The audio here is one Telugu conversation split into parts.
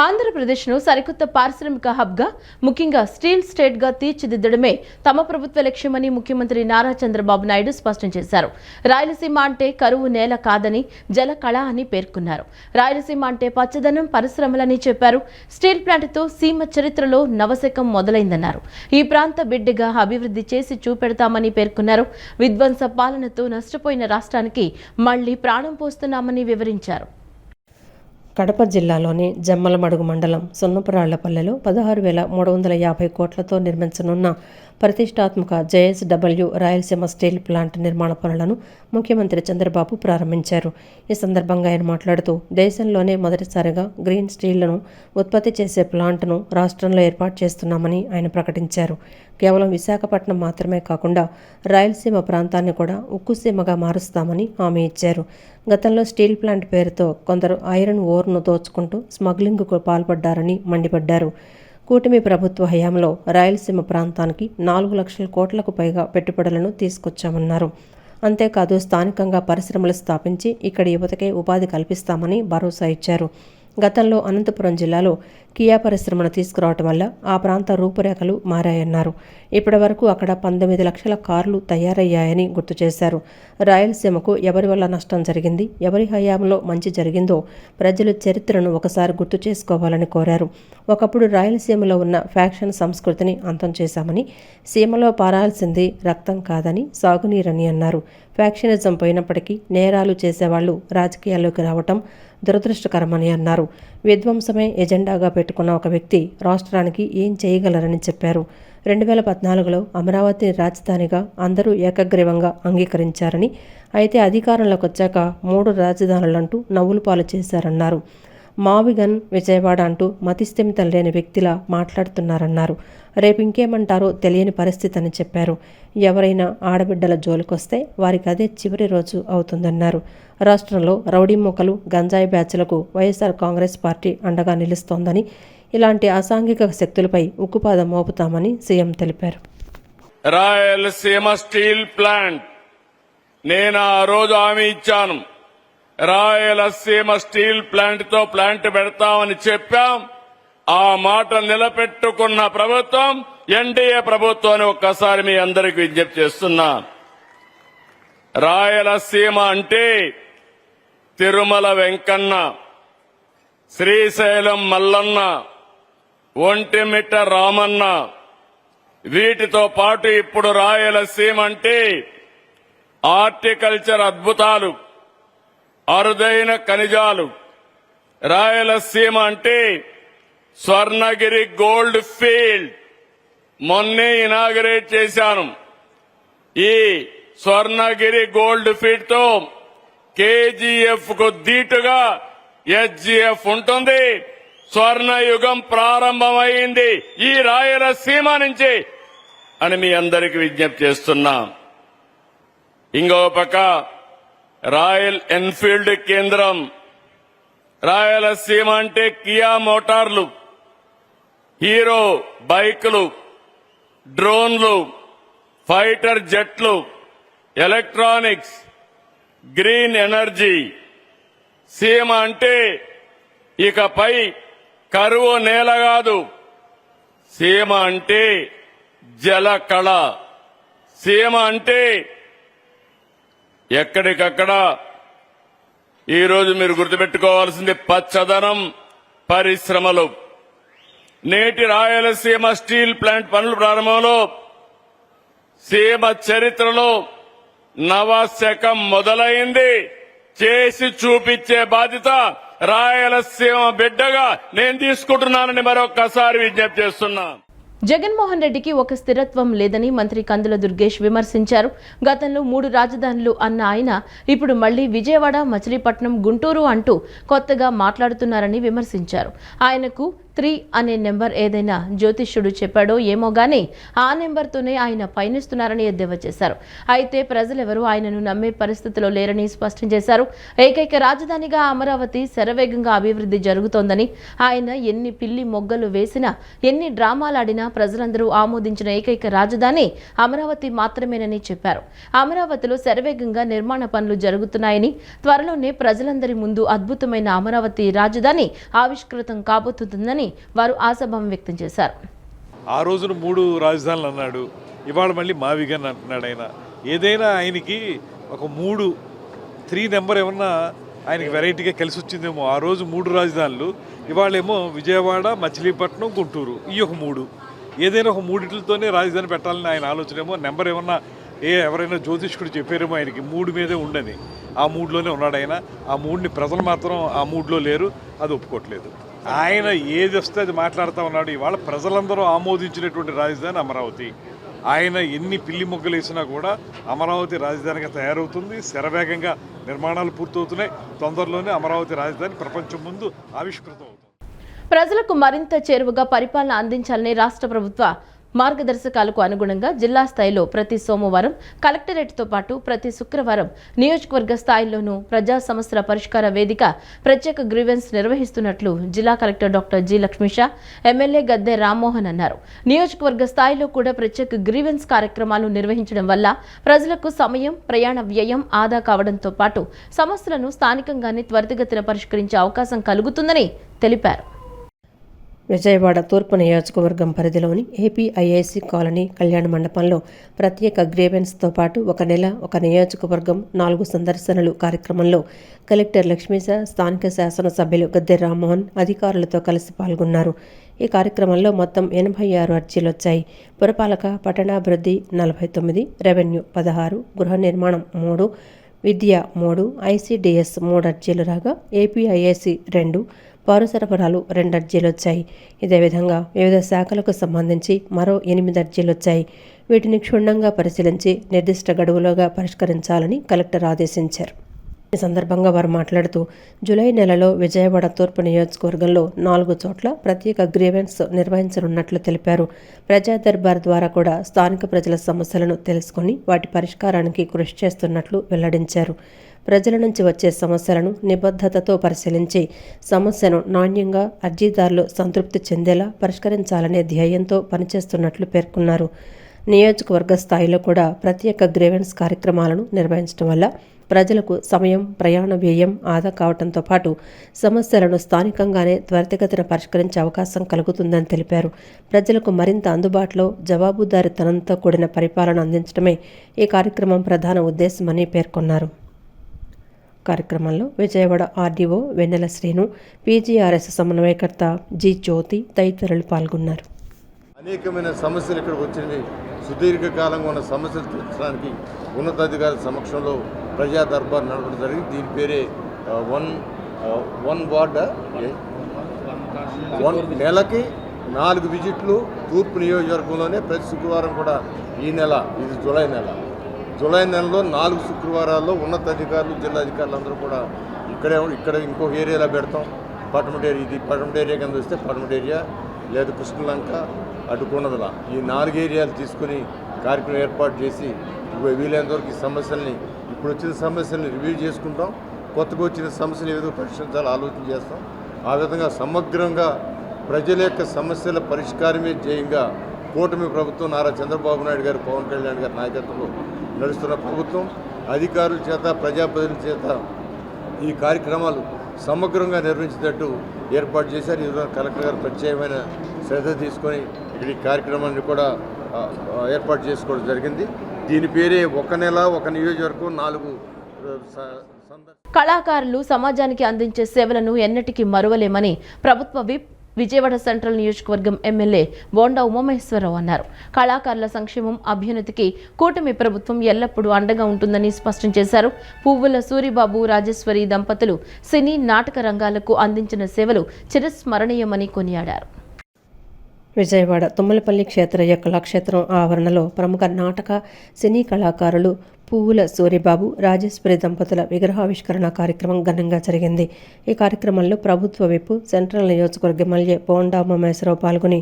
ఆంధ్రప్రదేశ్ను సరికొత్త పారిశ్రామిక హబ్గా ముఖ్యంగా స్టీల్ స్టేట్గా తీర్చిదిద్దడమే తమ ప్రభుత్వ లక్ష్యమని ముఖ్యమంత్రి నారా చంద్రబాబు నాయుడు స్పష్టం చేశారు. రాయలసీమ అంటే కరువు నేల కాదని జల కళ అని పేర్కొన్నారు. రాయలసీమ అంటే పచ్చదనం పరిశ్రమలని చెప్పారు. స్టీల్ ప్లాంట్తో సీమ చరిత్రలో నవశకం మొదలైందన్నారు. ఈ ప్రాంత బిడ్డగా అభివృద్ధి చేసి చూపెడతామని పేర్కొన్నారు. విధ్వంస పాలనతో నష్టపోయిన రాష్ట్రానికి మళ్లీ ప్రాణం పోస్తున్నామని వివరించారు. కడప జిల్లాలోని జమ్మలమడుగు మండలం సున్నపురాళ్లపల్లెలో 16,350 కోట్లతో నిర్మించనున్న ప్రతిష్టాత్మక జేఎస్డబ్ల్యూ రాయలసీమ స్టీల్ ప్లాంట్ నిర్మాణ పనులను ముఖ్యమంత్రి చంద్రబాబు ప్రారంభించారు. ఈ సందర్భంగా ఆయన మాట్లాడుతూ దేశంలోనే మొదటిసారిగా గ్రీన్ స్టీళ్లను ఉత్పత్తి చేసే ప్లాంట్ను రాష్ట్రంలో ఏర్పాటు చేస్తున్నామని ఆయన ప్రకటించారు. కేవలం విశాఖపట్నం మాత్రమే కాకుండా రాయలసీమ ప్రాంతాన్ని కూడా ఉక్కుసీమగా మారుస్తామని హామీ ఇచ్చారు. గతంలో స్టీల్ ప్లాంట్ పేరుతో కొందరు ఐరన్ ఓర్ను దోచుకుంటూ స్మగ్లింగ్కు పాల్పడ్డారని మండిపడ్డారు. కూటమి ప్రభుత్వ హయాంలో రాయలసీమ ప్రాంతానికి 4 లక్షల కోట్లకు పైగా పెట్టుబడులను తీసుకొచ్చామన్నారు. అంతేకాదు స్థానికంగా పరిశ్రమలు స్థాపించి ఇక్కడి యువతకే ఉపాధి కల్పిస్తామని భరోసా ఇచ్చారు. గతంలో అనంతపురం జిల్లాలో కియా పరిశ్రమను తీసుకురావటం వల్ల ఆ ప్రాంత రూపురేఖలు మారాయన్నారు. ఇప్పటి వరకు అక్కడ 19 లక్షల కార్లు తయారయ్యాయని గుర్తు చేశారు. రాయలసీమకు ఎవరి వల్ల నష్టం జరిగింది, ఎవరి హయాంలో మంచి జరిగిందో ప్రజలు చరిత్రను ఒకసారి గుర్తు చేసుకోవాలని కోరారు. ఒకప్పుడు రాయలసీమలో ఉన్న ఫ్యాక్షన్ సంస్కృతిని అంతం చేశామని, సీమలో పారాల్సింది రక్తం కాదని, సాగునీరని అన్నారు. ఫ్యాక్షనిజం పోయినప్పటికీ నేరాలు చేసేవాళ్లు రాజకీయాల్లోకి రావటం దురదృష్టకరమని అన్నారు. విధ్వంసమే ఎజెండాగా పెట్టుకున్న ఒక వ్యక్తి రాష్ట్రానికి ఏం చేయగలరని చెప్పారు. 2014లో అమరావతిని రాజధానిగా అందరూ ఏకగ్రీవంగా అంగీకరించారని, అయితే అధికారంలోకి వచ్చాక 3 రాజధానులంటూ నవ్వులు పాలు చేశారన్నారు. మావిగన్ విజయవాడ అంటూ మతిస్థిమితం లేని వ్యక్తిలా మాట్లాడుతున్నారన్నారు. రేపు ఇంకేమంటారో తెలియని పరిస్థితి అని చెప్పారు. ఎవరైనా ఆడబిడ్డల జోలికొస్తే వారికి అదే చివరి రోజు అవుతుందన్నారు. రాష్ట్రంలో రౌడీ మూకలు, గంజాయి బ్యాచ్లకు వైఎస్ఆర్ కాంగ్రెస్ పార్టీ అండగా నిలుస్తోందని, ఇలాంటి అసాంఘిక శక్తులపై ఉక్కుపాదం మోపుతామని సీఎం తెలిపారు. రాయలసీమ స్టీల్ ప్లాంట్ నేను ఆ రోజు హామీ ఇచ్చాను. రాయలసీమ స్టీల్ ప్లాంట్ తో ప్లాంట్ పెడతామని చెప్పాం. ఆ మాట నిలబెట్టుకున్న ప్రభుత్వం ఎన్డీఏ ప్రభుత్వం అని ఒక్కసారి మీ అందరికీ విజ్ఞప్తి చేస్తున్నా. రాయలసీమ అంటే తిరుమల వెంకన్న, శ్రీశైలం మల్లన్న, ఒంటిమిట్ట రామన్న, వీటితో పాటు ఇప్పుడు రాయలసీమ అంటే హార్టికల్చర్ అద్భుతాలు, అరుదైన ఖనిజాలు. రాయలసీమ అంటే స్వర్ణగిరి గోల్డ్ ఫీల్డ్ మొన్నే ఇనాగరేట్ చేశాను. ఈ స్వర్ణగిరి గోల్డ్ ఫీల్డ్ తో కేజీఎఫ్ కు దీటుగా హెచ్జిఎఫ్ ఉంటుంది. స్వర్ణయుగం ప్రారంభమైంది ఈ రాయలసీమ నుంచి అని మీ అందరికీ విజ్ఞప్తి చేస్తున్నా. ఇంకో పక్క రాయల్ ఎన్ఫీల్డ్ కేంద్రం. రాయలసీమ అంటే కియా మోటార్లు, హీరో బైకులు, డ్రోన్లు, ఫైటర్ జెట్లు, ఎలక్ట్రానిక్స్, గ్రీన్ ఎనర్జీ. సీమ అంటే ఇకపై కరువు నేల కాదు, సీమ అంటే జల కళ. సీమ అంటే ఎక్కడికక్కడ ఈరోజు మీరు గుర్తుపెట్టుకోవాల్సింది పచ్చదనం, పరిశ్రమలు. నేటి రాయలసీమ స్టీల్ ప్లాంట్ పనుల ప్రారంభంలో సీమ చరిత్రలో నవశకం మొదలైంది. చేసి చూపించే బాధ్యత రాయలసీమ బిడ్డగా నేను తీసుకుంటున్నానని మరొక్కసారి విజ్ఞప్తి చేస్తున్నా. జగన్మోహన్ రెడ్డికి ఒక స్థిరత్వం లేదని మంత్రి కందుల దుర్గేష్ విమర్శించారు. గతంలో 3 రాజధానులు అన్న ఆయన ఇప్పుడు మళ్లీ విజయవాడ, మచిలీపట్నం, గుంటూరు అంటూ కొత్తగా మాట్లాడుతున్నారని విమర్శించారు. ఆయనకు 3 అనే నెంబర్ ఏదైనా జ్యోతిష్యుడు చెప్పాడో ఏమో గానీ ఆ నెంబర్తోనే ఆయన పయనిస్తున్నారని ఎద్దేవా చేశారు. అయితే ప్రజలెవరూ ఆయనను నమ్మే పరిస్థితిలో లేరని స్పష్టం చేశారు. ఏకైక రాజధానిగా అమరావతి శరవేగంగా అభివృద్ధి జరుగుతోందని, ఆయన ఎన్ని పిల్లి మొగ్గలు వేసినా ఎన్ని డ్రామాలాడినా ప్రజలందరూ ఆమోదించిన ఏకైక రాజధాని అమరావతి మాత్రమేనని చెప్పారు. అమరావతిలో శరవేగంగా నిర్మాణ పనులు జరుగుతున్నాయని, త్వరలోనే ప్రజలందరి ముందు అద్భుతమైన అమరావతి రాజధాని ఆవిష్కృతం కాబోతుందని వారు ఆశాభావం వ్యక్తం చేశారు. ఆ రోజున 3 రాజధానులు అన్నాడు, ఇవాళ మళ్ళీ మావిగన్ అంటున్నాడు. ఆయన ఏదైనా ఆయనకి ఒక 3 నెంబర్ ఏమన్నా ఆయనకి వెరైటీగా కలిసి వచ్చిందేమో. ఆ రోజు 3 రాజధానులు, ఇవాళేమో విజయవాడ, మచిలీపట్నం, గుంటూరు, ఈ ఒక 3. ఏదైనా ఒక 3తోనే రాజధాని పెట్టాలని ఆయన ఆలోచన ఏమో. నెంబర్ ఏమన్నా ఎవరైనా జ్యోతిష్కుడు చెప్పారేమో ఆయనకి 3 మీదే ఉండని. ఆ 3లోనే ఉన్నాడు ఆయన. ఆ 3ని ప్రజలు మాత్రం ఆ 3లో లేరు, అది ఒప్పుకోవట్లేదు. ఆయన ఏది వస్తే అది మాట్లాడుతూ ఉన్నాడు. ఇవాళ ప్రజలందరూ ఆమోదించినటువంటి రాజధాని అమరావతి. ఆయన ఎన్ని పిల్లి మొగ్గలు వేసినా కూడా అమరావతి రాజధానిగా తయారవుతుంది. శరవేగంగా నిర్మాణాలు పూర్తవుతున్నాయి. తొందరలోనే అమరావతి రాజధాని ప్రపంచం ముందు ఆవిష్కృతం అవుతుంది. ప్రజలకు మరింత చేరువగా పరిపాలన అందించాలని రాష్ట్ర ప్రభుత్వ మార్గదర్శకాలకు అనుగుణంగా జిల్లా స్థాయిలో ప్రతి సోమవారం, కలెక్టరేట్తో పాటు ప్రతి శుక్రవారం నియోజకవర్గ స్థాయిలోనూ ప్రజా సమస్యల పరిష్కార వేదిక ప్రత్యేక గ్రీవెన్స్ నిర్వహిస్తున్నట్లు జిల్లా collector doctor G Lakshmisha, MLA Gadde Rammohan అన్నారు. నియోజకవర్గ స్థాయిలో కూడా ప్రత్యేక గ్రీవెన్స్ కార్యక్రమాలు నిర్వహించడం వల్ల ప్రజలకు సమయం, ప్రయాణ వ్యయం ఆదా కావడంతో పాటు సమస్యలను స్థానికంగానే త్వరితగతిన పరిష్కరించే అవకాశం కలుగుతుందని తెలిపారు. విజయవాడ తూర్పు నియోజకవర్గం పరిధిలోని ఏపీఐఐసి కాలనీ కళ్యాణ మండపంలో ప్రత్యేక గ్రీవెన్స్తో పాటు ఒక నెల ఒక నియోజకవర్గం 4 సందర్శనలు కార్యక్రమంలో కలెక్టర్ లక్ష్మీశ, స్థానిక శాసనసభ్యులు గద్దె రామ్మోహన్ అధికారులతో కలిసి పాల్గొన్నారు. ఈ కార్యక్రమంలో మొత్తం 86 అర్జీలు వచ్చాయి. పురపాలక, పట్టణాభివృద్ధి 49, రెవెన్యూ 16, గృహ నిర్మాణం 3, విద్య 3, ఐసీడీఎస్ 3 అర్జీలు రాగా ఏపీఐఐసి 2, పౌర సరఫరాలు 2 అర్జీలు వచ్చాయి. ఇదే విధంగా వివిధ శాఖలకు సంబంధించి మరో 8 అర్జీలు వచ్చాయి. వీటిని క్షుణ్ణంగా పరిశీలించి నిర్దిష్ట గడువులోగా పరిష్కరించాలని కలెక్టర్ ఆదేశించారు. ఈ సందర్భంగా వారు మాట్లాడుతూ జూలై నెలలో విజయవాడ తూర్పు నియోజకవర్గంలో 4 చోట్ల ప్రత్యేక గ్రీవెన్స్ నిర్వహించనున్నట్లు తెలిపారు. ప్రజా దర్బార్ ద్వారా కూడా స్థానిక ప్రజల సమస్యలను తెలుసుకుని వాటి పరిష్కారానికి కృషి చేస్తున్నట్లు వెల్లడించారు. ప్రజల నుంచి వచ్చే సమస్యలను నిబద్ధతతో పరిశీలించి సమస్యను నాణ్యంగా అర్జీదారులు సంతృప్తి చెందేలా పరిష్కరించాలనే ధ్యేయంతో పనిచేస్తున్నట్లు పేర్కొన్నారు. నియోజకవర్గ స్థాయిలో కూడా ప్రత్యేక గ్రీవెన్స్ కార్యక్రమాలను నిర్వహించడం వల్ల ప్రజలకు సమయం, ప్రయాణ వ్యయం ఆదా కావడంతో పాటు సమస్యలను స్థానికంగానే త్వరితగతిన పరిష్కరించే అవకాశం కలుగుతుందని తెలిపారు. ప్రజలకు మరింత అందుబాటులో జవాబుదారీతనంతో కూడిన పరిపాలన అందించడమే ఈ కార్యక్రమం ప్రధాన ఉద్దేశమని పేర్కొన్నారు. కార్యక్రమంలో విజయవాడ ఆర్డీఓ వెన్నెల శ్రీను, పీజీఆర్ఎస్ సమన్వయకర్త జి జ్యోతి తదితరులు పాల్గొన్నారు. అనేకమైన సమస్యలు ఇక్కడికి వచ్చినవి. సుదీర్ఘకాలంగా ఉన్న సమస్యలు తీర్చడానికి ఉన్నతాధికారుల సమక్షంలో ప్రజా దర్బార్ నడపడం జరిగింది. దీని పేరే వన్ వార్డ్, నెలకి 4 విజిట్లు తూర్పు నియోజకవర్గంలోనే. ప్రతి శుక్రవారం కూడా ఈ నెల, ఇది జూలై నెలలో 4 శుక్రవారాల్లో ఉన్నతాధికారులు, జిల్లా అధికారులు అందరూ కూడా ఇక్కడ ఇంకొక ఏరియాలో పెడతాం. పటమట ఏరియా, ఇది పటమట ఏరియా కింద వస్తే పటమట ఏరియా, లేదా కృష్ణలంక, అటు కొండదల, ఈ 4 ఏరియాలు తీసుకుని కార్యక్రమం ఏర్పాటు చేసి వీలైనంత వరకు ఈ సమస్యల్ని, ఇప్పుడు వచ్చిన సమస్యల్ని రివ్యూ చేసుకుంటాం. కొత్తగా వచ్చిన సమస్యలు ఏదో పరిష్కరించాలో ఆలోచన చేస్తాం. ఆ విధంగా సమగ్రంగా ప్రజల యొక్క సమస్యల పరిష్కారమే ధ్యేయంగా కూటమి ప్రభుత్వం, నారా చంద్రబాబు నాయుడు గారు, పవన్ కళ్యాణ్ గారి నాయకత్వంలో నడుస్తున్న ప్రభుత్వం, అధికారుల చేత, ప్రజాప్రతినిధుల చేత ఈ కార్యక్రమాలు సమగ్రంగా నిర్వహించేటట్టు ఏర్పాటు చేశారు. ఈ రోజున కలెక్టర్ గారు ప్రత్యేకమైన శ్రద్ధ తీసుకొని ఇక్కడ ఈ కార్యక్రమాన్ని కూడా ఏర్పాటు చేసుకోవడం జరిగింది. దీని పేరే ఒక నెల ఒక నియోజకవర్గం 4 కళాకారులు సమాజానికి అందించే సేవలను ఎన్నటికీ మరువలేమని ప్రభుత్వ విప్ విజయవాడ సెంట్రల్ నియోజకవర్గం ఎమ్మెల్యే బోండా ఉమామహేశ్వరరావు అన్నారు. కళాకారుల సంక్షేమం, అభ్యున్నతికి కూటమి ప్రభుత్వం ఎల్లప్పుడూ అండగా ఉంటుందని స్పష్టం చేశారు. పువ్వుల సూరిబాబు, రాజేశ్వరి దంపతులు సినీ, నాటక రంగాలకు అందించిన సేవలు చిరస్మరణీయమని కొనియాడారు. విజయవాడ తుమ్మలపల్లి క్షేత్రయ్య కళాక్షేత్రం ఆవరణలో ప్రముఖ నాటక, సినీ కళాకారులు పువ్వుల సూరిబాబు రాజేశ్వరి దంపతుల విగ్రహావిష్కరణ కార్యక్రమం ఘనంగా జరిగింది. ఈ కార్యక్రమంలో ప్రభుత్వ విప్ సెంట్రల్ నియోజకవర్గ ఎమ్మెల్యే బోండా ఉమామహేశ్వరరావు పాల్గొని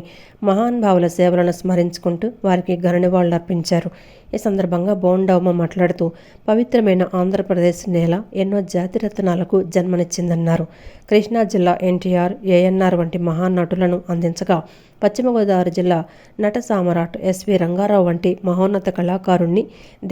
మహానుభావుల సేవలను స్మరించుకుంటూ వారికి ఘన నివాళులర్పించారు. ఈ సందర్భంగా బోండా ఉమ మాట్లాడుతూ పవిత్రమైన ఆంధ్రప్రదేశ్ నేల ఎన్నో జాతిరత్నాలకు జన్మనిచ్చిందన్నారు. కృష్ణా జిల్లా ఎన్టీఆర్, ఏఎన్ఆర్ వంటి మహానటులను అందించగా పశ్చిమ గోదావరి జిల్లా నట సామ్రాట్ ఎస్వి రంగారావు వంటి మహోన్నత కళాకారుణ్ణి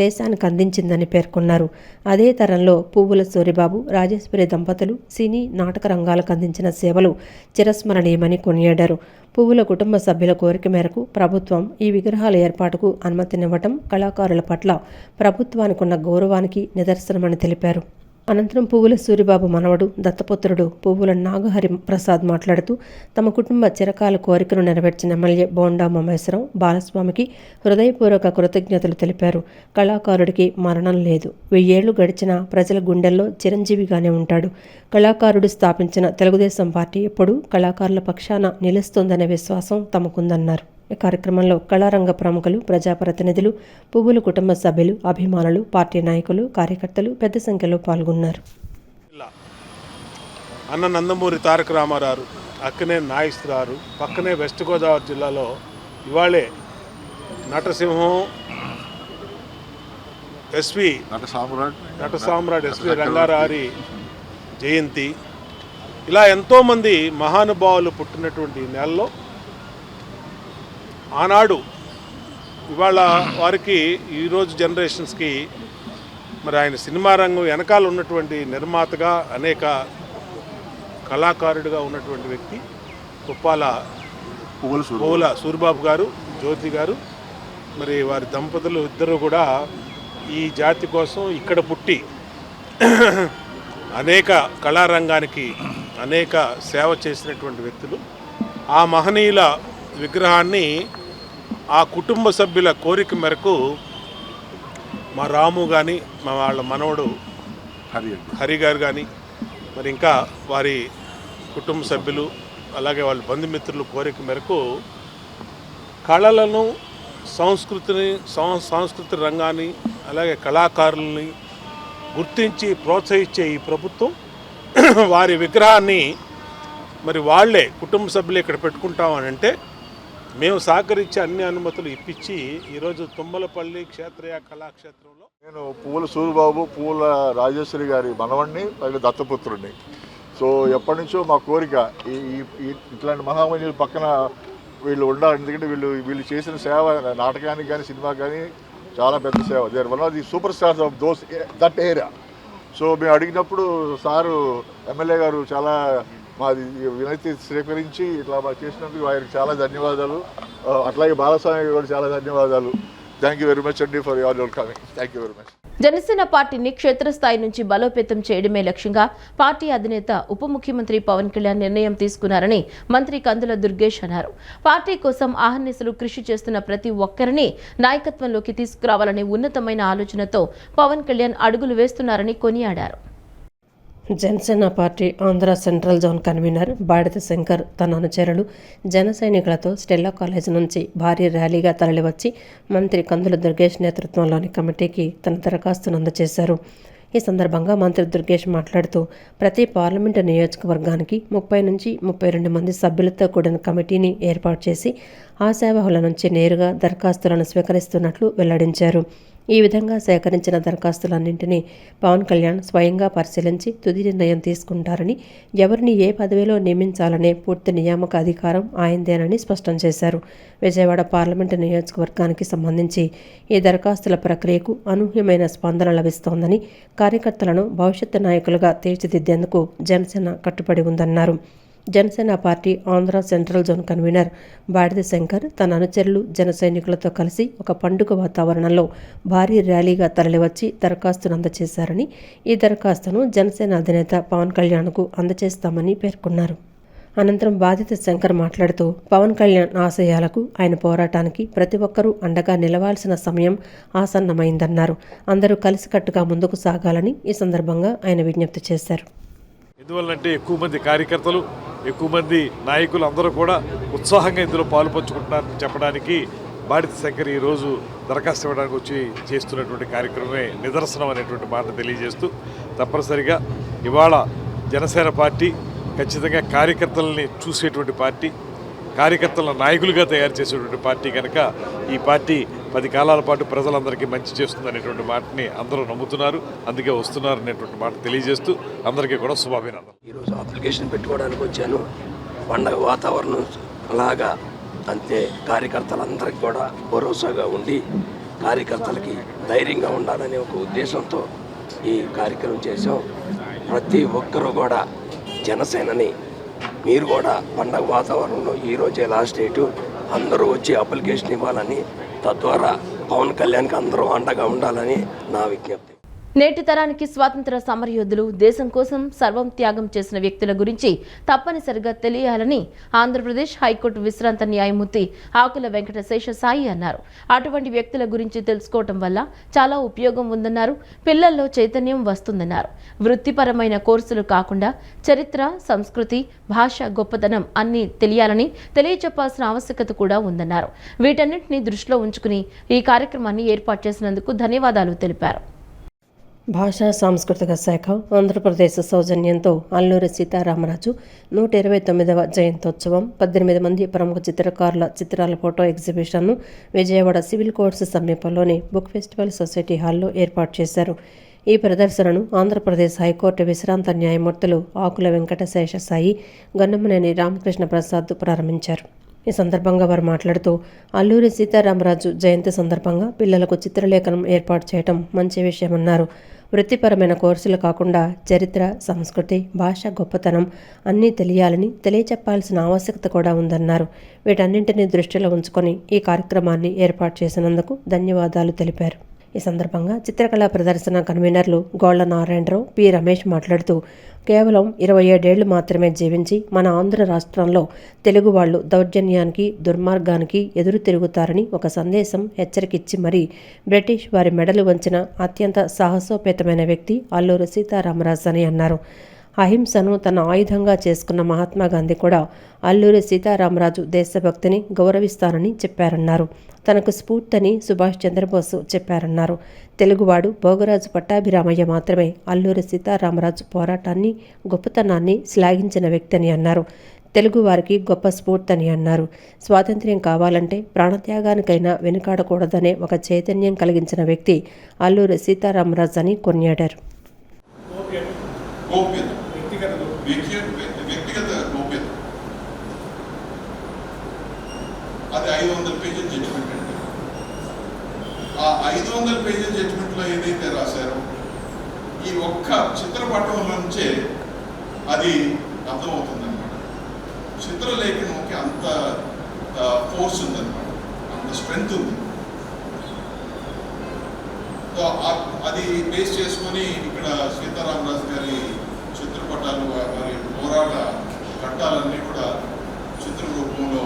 దేశానికి అందించిందని పేర్కొన్నారు. అదే తరంలో పువ్వుల సూరిబాబు, రాజేశ్వరి దంపతులు సినీ నాటక రంగాలకు అందించిన సేవలు చిరస్మరణీయమని కొనియాడారు. పువ్వుల కుటుంబ సభ్యుల కోరిక మేరకు ప్రభుత్వం ఈ విగ్రహాల ఏర్పాటుకు అనుమతినివ్వటం కళాకారుల పట్ల ప్రభుత్వానికి ఉన్న గౌరవానికి నిదర్శనమని తెలిపారు. అనంతరం పువ్వుల సూరిబాబు మనవడు దత్తపుత్రుడు పువ్వుల నాగహరి ప్రసాద్ మాట్లాడుతూ తమ కుటుంబ చిరకాల కోరికను నెరవేర్చిన ఎమ్మెల్యే బోండా ఉమామహేశ్వరరావు బాలస్వామికి హృదయపూర్వక కృతజ్ఞతలు తెలిపారు. కళాకారుడికి మరణం లేదు, 1000 ఏళ్లు గడిచినా ప్రజల గుండెల్లో చిరంజీవిగానే ఉంటాడు. కళాకారుడు స్థాపించిన తెలుగుదేశం పార్టీ ఎప్పుడూ కళాకారుల పక్షాన నిలుస్తుందనే విశ్వాసం తమకుందన్నారు. ఈ కార్యక్రమంలో కళారంగ ప్రముఖులు, ప్రజాప్రతినిధులు, పువ్వుల కుటుంబ సభ్యులు, అభిమానులు, పార్టీ నాయకులు, కార్యకర్తలు పెద్ద సంఖ్యలో పాల్గొన్నారు. అన్న నందమూరి తారక రామారావు, అక్కనే నాగేశ్వరరావు, పక్కనే వెస్ట్ గోదావరి జిల్లాలో ఇవాళే నటసింహం ఎస్వి నట సామ్రాట్ ఎస్వి రంగారావు జయంతి, ఇలా ఎంతోమంది మహానుభావులు పుట్టినటువంటి నెలలో ఆనాడు ఇవాళ వారికి ఈరోజు జనరేషన్స్కి మరి ఆయన సినిమా రంగం వెనకాల ఉన్నటువంటి నిర్మాతగా, అనేక కళాకారుడిగా ఉన్నటువంటి వ్యక్తి కుప్పాల పువ్వుల సూరిబాబు గారు, జ్యోతి గారు. మరి వారి దంపతులు ఇద్దరు కూడా ఈ జాతి కోసం ఇక్కడ పుట్టి అనేక కళారంగానికి అనేక సేవ చేసినటువంటి వ్యక్తులు. ఆ మహనీయుల విగ్రహాన్ని ఆ కుటుంబ సభ్యుల కోరిక మేరకు మా రాము కానీ, మా వాళ్ళ మనవడు హరి గారు కానీ, మరి ఇంకా వారి కుటుంబ సభ్యులు, అలాగే వాళ్ళ బంధుమిత్రుల కోరిక మేరకు కళలను, సాంస్కృతిక రంగాన్ని, అలాగే కళాకారులని గుర్తించి ప్రోత్సహించే ఈ ప్రభుత్వం వారి విగ్రహాన్ని మరి వాళ్లే కుటుంబ సభ్యులు ఇక్కడ పెట్టుకుంటామని అంటే మేము సహకరించి అన్ని అనుమతులు ఇప్పించి ఈరోజు తుమ్మలపల్లి క్షేత్రయ కళాక్షేత్రంలో నేను పువ్వుల సూరిబాబు, పువ్వుల రాజేశ్వరి గారి మనవణ్ణి, పైగా దత్తపుత్రుడిని. సో ఎప్పటి నుంచో మా కోరిక ఇట్లాంటి మహామణుల పక్కన వీళ్ళు ఉండాలి. ఎందుకంటే వీళ్ళు చేసిన సేవ నాటకానికి కానీ సినిమాకి కానీ చాలా పెద్ద సేవ. There one of the super stars of that area. So మేము అడిగినప్పుడు సారు ఎమ్మెల్యే గారు చాలా మాది వినతి స్వీకరించి ఇట్లా మాకు చేసినందుకు ఆయనకు చాలా ధన్యవాదాలు. అట్లాగే బాలస్వామి కూడా చాలా ధన్యవాదాలు. థ్యాంక్ యూ వెరీ మచ్ అండి for your coming. Thank you very much. Janasena పార్టీని క్షేత్రస్థాయి నుంచి బలోపేతం చేయడమే లక్ష్యంగా పార్టీ అధినేత ఉప ముఖ్యమంత్రి పవన్ కళ్యాణ్ నిర్ణయం తీసుకున్నారని మంత్రి కందుల దుర్గేష్ అన్నారు. పార్టీ కోసం అహర్నిశలు కృషి చేస్తున్న ప్రతి ఒక్కరిని నాయకత్వంలోకి తీసుకురావాలనే ఉన్నతమైన ఆలోచనతో పవన్ కళ్యాణ్ అడుగులు వేస్తున్నారని కొనియాడారు. Janasena party Andhra central zone convener Badita Shankar తన అనుచరులు జన సైనికులతో స్టెల్లా కాలేజ్ నుంచి భారీ ర్యాలీగా తరలివచ్చి మంత్రి కందుల దుర్గేష్ నేతృత్వంలోని కమిటీకి తన దరఖాస్తును అందజేశారు. ఈ సందర్భంగా మంత్రి దుర్గేష్ మాట్లాడుతూ ప్రతి పార్లమెంటు నియోజకవర్గానికి 30 నుంచి 32 మంది సభ్యులతో కూడిన కమిటీని ఏర్పాటు చేసి ఆశావహుల నుంచి నేరుగా దరఖాస్తులను స్వీకరిస్తున్నట్లు వెల్లడించారు. ఈ విధంగా సేకరించిన దరఖాస్తులన్నింటినీ పవన్ కళ్యాణ్ స్వయంగా పరిశీలించి తుది నిర్ణయం తీసుకుంటారని, ఎవరిని ఏ పదవిలో నియమించాలనే పూర్తి నియామక అధికారం ఆయనదేనని స్పష్టం చేశారు. విజయవాడ పార్లమెంటు నియోజకవర్గానికి సంబంధించి ఈ దరఖాస్తుల ప్రక్రియకు అనూహ్యమైన స్పందన లభిస్తోందని, కార్యకర్తలను భవిష్యత్తు నాయకులుగా తీర్చిదిద్దేందుకు జనసేన కట్టుబడి ఉందన్నారు. Janasena party Andhra central zone convener Badida Shankar తన అనుచరులు జన సైనికులతో కలిసి ఒక పండుగ వాతావరణంలో భారీ ర్యాలీగా తరలివచ్చి దరఖాస్తును అందజేశారని, ఈ దరఖాస్తును జనసేన అధినేత పవన్ కళ్యాణ్కు అందజేస్తామని పేర్కొన్నారు. అనంతరం బాధిత శంకర్ మాట్లాడుతూ పవన్ కళ్యాణ్ ఆశయాలకు, ఆయన పోరాటానికి ప్రతి ఒక్కరూ అండగా నిలవాల్సిన సమయం ఆసన్నమైందన్నారు. అందరూ కలిసికట్టుగా ముందుకు సాగాలని ఈ సందర్భంగా ఆయన విజ్ఞప్తి చేశారు. ఎందువల్లంటే ఎక్కువ మంది కార్యకర్తలు, ఎక్కువ మంది నాయకులు అందరూ కూడా ఉత్సాహంగా ఇందులో పాలు పంచుకుంటున్నారని చెప్పడానికి బాడిత శంకర్ ఈరోజు దరఖాస్తు ఇవ్వడానికి వచ్చి చేస్తున్నటువంటి కార్యక్రమమే నిదర్శనం అనేటువంటి మాట తెలియజేస్తూ, తప్పనిసరిగా ఇవాళ జనసేన పార్టీ ఖచ్చితంగా కార్యకర్తలని చూసేటువంటి పార్టీ, కార్యకర్తల నాయకులుగా తయారు చేసేటువంటి పార్టీ కనుక ఈ పార్టీ 10 కాలాల పాటు ప్రజలందరికీ మంచి చేస్తుందనేటువంటి మాటని అందరూ నమ్ముతున్నారు, అందుకే వస్తున్నారు అనేటువంటి మాట తెలియజేస్తూ అందరికీ కూడా శుభాభినందనలు. ఈరోజు అప్లికేషన్ పెట్టుకోవడానికి వచ్చాను. పండగ వాతావరణం అలాగా అంతే, కార్యకర్తలందరికీ కూడా భరోసాగా ఉండి కార్యకర్తలకి ధైర్యంగా ఉండాలనే ఒక ఉద్దేశంతో ఈ కార్యక్రమం చేసాం. ప్రతి ఒక్కరూ కూడా జనసేనని మీరు కూడా పండగ వాతావరణంలో ఈరోజే లాస్ట్ డేటు, అందరూ వచ్చి అప్లికేషన్ ఇవ్వాలని, తద్వారా పవన్ కళ్యాణ్కి అందరూ అండగా ఉండాలని నా విజ్ఞప్తి. నేటి తరానికి స్వాతంత్ర సమరయోధులు, దేశం కోసం సర్వం త్యాగం చేసిన వ్యక్తుల గురించి తప్పనిసరిగా తెలియాలని ఆంధ్రప్రదేశ్ హైకోర్టు విశ్రాంత న్యాయమూర్తి ఆకుల వెంకట శేషసాయి అన్నారు. అటువంటి వ్యక్తుల గురించి తెలుసుకోవటం వల్ల చాలా ఉపయోగం ఉందన్నారు. పిల్లల్లో చైతన్యం వస్తుందన్నారు. వృత్తిపరమైన కోర్సులు కాకుండా చరిత్ర, సంస్కృతి, భాష గొప్పతనం అన్నీ తెలియాలని తెలియచెప్పాల్సిన ఆవశ్యకత కూడా ఉందన్నారు. వీటన్నింటినీ దృష్టిలో ఉంచుకుని ఈ కార్యక్రమాన్ని ఏర్పాటు చేసినందుకు ధన్యవాదాలు తెలిపారు. భాషా సాంస్కృతిక శాఖ ఆంధ్రప్రదేశ్ సౌజన్యంతో అల్లూరి సీతారామరాజు 129వ జయంతోత్సవం, 18 మంది ప్రముఖ చిత్రకారుల చిత్రాల ఫోటో ఎగ్జిబిషన్ను విజయవాడ సివిల్ కోర్ట్స్ సమీపంలోని బుక్ ఫెస్టివల్ సొసైటీ హాల్లో ఏర్పాటు చేశారు. ఈ ప్రదర్శనను ఆంధ్రప్రదేశ్ హైకోర్టు విశ్రాంత న్యాయమూర్తులు ఆకుల వెంకట శేషసాయి, గన్నమనేని రామకృష్ణ ప్రసాద్ ప్రారంభించారు. ఈ సందర్భంగా వారు మాట్లాడుతూ, అల్లూరి సీతారామరాజు జయంతి సందర్భంగా పిల్లలకు చిత్రలేఖనం ఏర్పాటు చేయడం మంచి విషయమన్నారు. వృత్తిపరమైన కోర్సులు కాకుండా చరిత్ర, సంస్కృతి, భాష గొప్పతనం అన్నీ తెలియాలని తెలియచెప్పాల్సిన ఆవశ్యకత కూడా ఉందన్నారు. వీటన్నింటినీ దృష్టిలో ఉంచుకొని ఈ కార్యక్రమాన్ని ఏర్పాటు చేసినందుకు ధన్యవాదాలు తెలిపారు. ఈ సందర్భంగా చిత్రకళా ప్రదర్శన కన్వీనర్లు గోళ్ల నారాయణరావు, పి రమేష్ మాట్లాడుతూ, కేవలం 27 ఏళ్లు మాత్రమే జీవించి మన ఆంధ్ర రాష్ట్రంలో తెలుగు వాళ్లు దౌర్జన్యానికి, దుర్మార్గానికి ఎదురు తిరుగుతారని ఒక సందేశం, హెచ్చరికిచ్చి మరీ బ్రిటిష్ వారి మెడలు వంచిన అత్యంత సాహసోపేతమైన వ్యక్తి అల్లూరి సీతారామరాజు అని అన్నారు. అహింసను తన ఆయుధంగా చేసుకున్న మహాత్మా గాంధీ కూడా అల్లూరి సీతారామరాజు దేశభక్తిని గౌరవిస్తానని చెప్పారన్నారు. తనకు స్ఫూర్తిని సుభాష్ చంద్రబోస్ చెప్పారన్నారు. తెలుగువాడు భోగరాజు పట్టాభిరామయ్య మాత్రమే అల్లూరి సీతారామరాజు పోరాటాన్ని, గొప్పతనాన్ని శ్లాఘించిన వ్యక్తి అని అన్నారు. తెలుగువారికి గొప్ప స్ఫూర్తి అన్నారు. స్వాతంత్ర్యం కావాలంటే ప్రాణత్యాగానికైనా వెనుకాడకూడదనే ఒక చైతన్యం కలిగించిన వ్యక్తి అల్లూరి సీతారామరాజు అని కొనియాడారు. వ్యక్తిగత గోప్యత అది 500 పేజీల జడ్జిమెంట్ అండి. ఆ 500 పేజీల జడ్జిమెంట్లో ఏదైతే రాశారో ఈ ఒక్క చిత్రపటం నుంచే అది అర్థమవుతుందన్నమాట. చిత్రలేఖనంకి అంత ఫోర్స్ ఉందన్నమాట, అంత స్ట్రెంగ్త్ ఉంది. అది బేస్ చేసుకొని ఇక్కడ సీతారామరాజు గారి చిత్రపటాలు, వారి పోరాట ఘట్టాలన్నీ కూడా చిత్ర రూపంలో